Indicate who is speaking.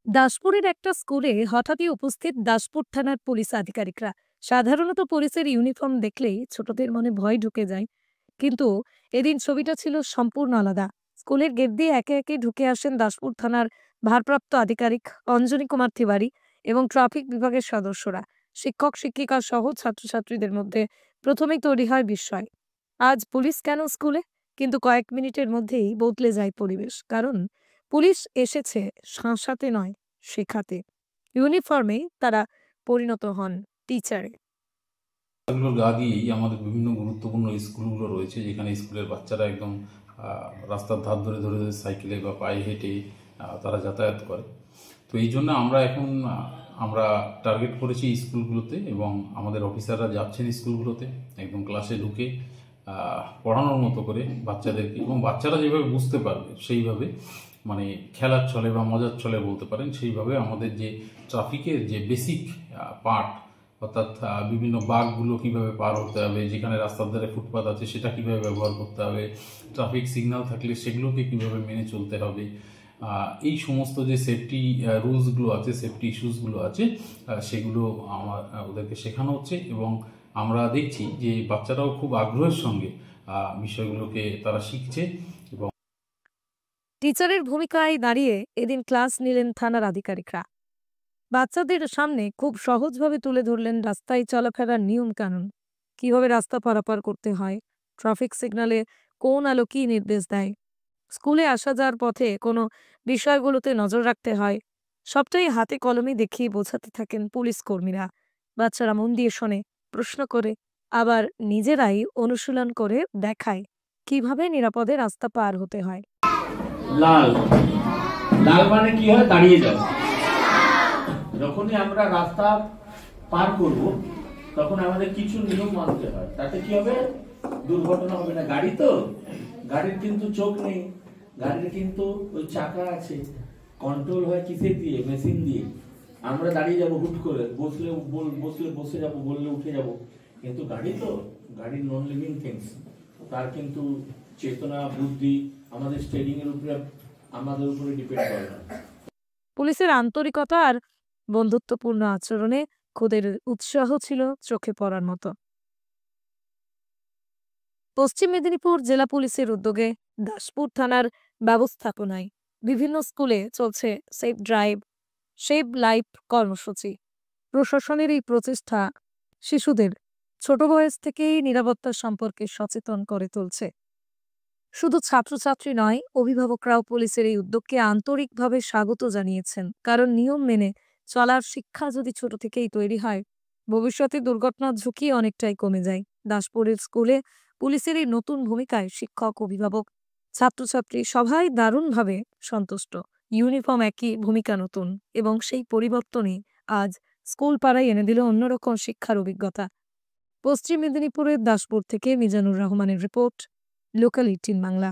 Speaker 1: দাসপুরের একটা স্কুলে হঠাৎই উপস্থিত দাসপুর থানার পুলিশ আধিকারিকরা। সাধারণত পুলিশের ইউনিফর্ম দেখলেই ছোটদের মনে ভয় ঢুকে যায়, কিন্তু এদিন ছবিটা ছিল সম্পূর্ণ আলাদা। স্কুলের গেট দিয়ে একে একে ঢুকে আসেন দাসপুর থানার ভারপ্রাপ্ত আধিকারিক অঞ্জনী কুমার তিওয়ারি এবং ট্রাফিক বিভাগের সদস্যরা। শিক্ষক শিক্ষিকা সহ ছাত্রছাত্রীদের মধ্যে প্রথমেই তৈরি হয় বিস্ময়। আজ পুলিশ কেন স্কুলে? কিন্তু কয়েক মিনিটের মধ্যেই বদলে যায় পরিবেশ, কারণ পুলিশ এসেছে শাসাতে নয়, শেখাতে। ইউনিফর্মে তারা পরিণত হন টিচারে।
Speaker 2: এগুলোর গা দিয়েই আমাদের বিভিন্ন গুরুত্বপূর্ণ স্কুলগুলো রয়েছে, যেখানে স্কুলের বাচ্চারা একদম রাস্তার ধার ধরে ধরে ধরে সাইকেলে বা পায়ে হেঁটে তারা যাতায়াত করে। তো এই জন্য আমরা টার্গেট করেছি স্কুলগুলোতে, এবং আমাদের অফিসাররা যাচ্ছেন স্কুলগুলোতে একদম ক্লাসে ঢুকে পড়ানোর মতো করে বাচ্চাদেরকে, এবং বাচ্চারা যেভাবে বুঝতে পারবে সেইভাবে, মানে খেলার ছলে বা মজার ছলে বলতে পারেন, সেইভাবে আমাদের যে ট্রাফিকের যে বেসিক পার্ট, অর্থাৎ বিভিন্ন বাঘগুলো কিভাবে পার হতে হবে, যেখানে রাস্তার ধারে ফুটপাত আছে সেটা কিভাবে ব্যবহার করতে হবে, ট্রাফিক সিগন্যাল থাকলে সেগুলোকে কিভাবে মেনে চলতে হবে, এই সমস্ত যে সেফটি রুলসগুলো আছে, সেফটি ইস্যুসগুলো আছে, সেগুলো ওদেরকে শেখানো হচ্ছে। এবং আমরা দেখছি যে বাচ্চারাও খুব আগ্রহের সঙ্গে বিষয়গুলোকে তারা শিখছে। এবং
Speaker 1: টিচারের ভূমিকায় দাঁড়িয়ে এদিন ক্লাস নিলেন থানার আধিকারিকরা। বাচ্চাদের সামনে খুব সহজভাবে তুলে ধরলেন রাস্তায় চলাফেরার নিয়ম কানুন, কিভাবে রাস্তা পারাপার করতে হয়, ট্রাফিক সিগন্যালে কোন আলো কি নির্দেশ দেয়, স্কুলে আসা যাওয়ার পথে কোনো বিষয়গুলোতে নজর রাখতে হয়। সবটাই হাতে কলমে দেখিয়ে বোঝাতে থাকেন পুলিশ কর্মীরা। বাচ্চারা মন দিয়ে শোনে, প্রশ্ন করে, আবার নিজেরাই অনুশীলন করে দেখায় কিভাবে নিরাপদে রাস্তা পার হতে হয়।
Speaker 3: লাল লাল মানে কি হয়? দাঁড়িয়ে যাও। যখনই আমরা রাস্তা পার করব তখন আমাদের কিছু নিয়ম মানতে হয়, তাতে কি হবে? দুর্ঘটনা হবে না। গাড়ির কিন্তু চোখ নেই, গাড়ির কিন্তু ওই চাকা আছে, কন্ট্রোল হয় কিসে দিয়ে? মেশিন দিয়ে। আমরা দাঁড়িয়ে যাব হুট করে, বসলে বসে যাব, বললে উঠে যাব, কিন্তু গাড়ির নন লিভিং থিংস, তার কিন্তু চেতনা বুদ্ধি আমাদের স্টেরিং এর উপরে, আমাদের উপরে ডিপেন্ড করে না।
Speaker 1: পুলিশের আন্তরিকতা আর বন্ধুত্বপূর্ণ আচরণে খোদের উৎসাহ ছিল চোখে পড়ার মতো। পশ্চিম মেদিনীপুর জেলা পুলিশের উদ্যোগে দাসপুর থানার ব্যবস্থাপনায় বিভিন্ন স্কুলে চলছে সেফ ড্রাইভ, সেভ লাইফ কর্মসূচি। প্রশাসনের এই প্রচেষ্টা শিশুদের ছোট বয়স থেকেই নিরাপত্তা সম্পর্কে সচেতন করে তুলছে। শুধু ছাত্রছাত্রী নয়, অভিভাবকরাও পুলিশের এই উদ্যোগকে আন্তরিকভাবে স্বাগত জানিয়েছেন, কারণ নিয়ম মেনে চলার শিক্ষা যদি ছোট থেকেই তৈরি হয়, ভবিষ্যতে দুর্ঘটনার ঝুঁকি অনেকটাই কমে যায়। দাসপুরের স্কুলে পুলিশের এই নতুন ভূমিকায় শিক্ষক, অভিভাবক, ছাত্রছাত্রী সবাই দারুণভাবে সন্তুষ্ট। ইউনিফর্ম একই, ভূমিকা নতুন, এবং সেই পরিবর্তনই আজ স্কুল পাড়ায় এনে দিল অন্যরকম শিক্ষার অভিজ্ঞতা। পশ্চিম মেদিনীপুরের দাসপুর থেকে মিজানুর রহমানের রিপোর্ট, লোকাল 18 বাংলা।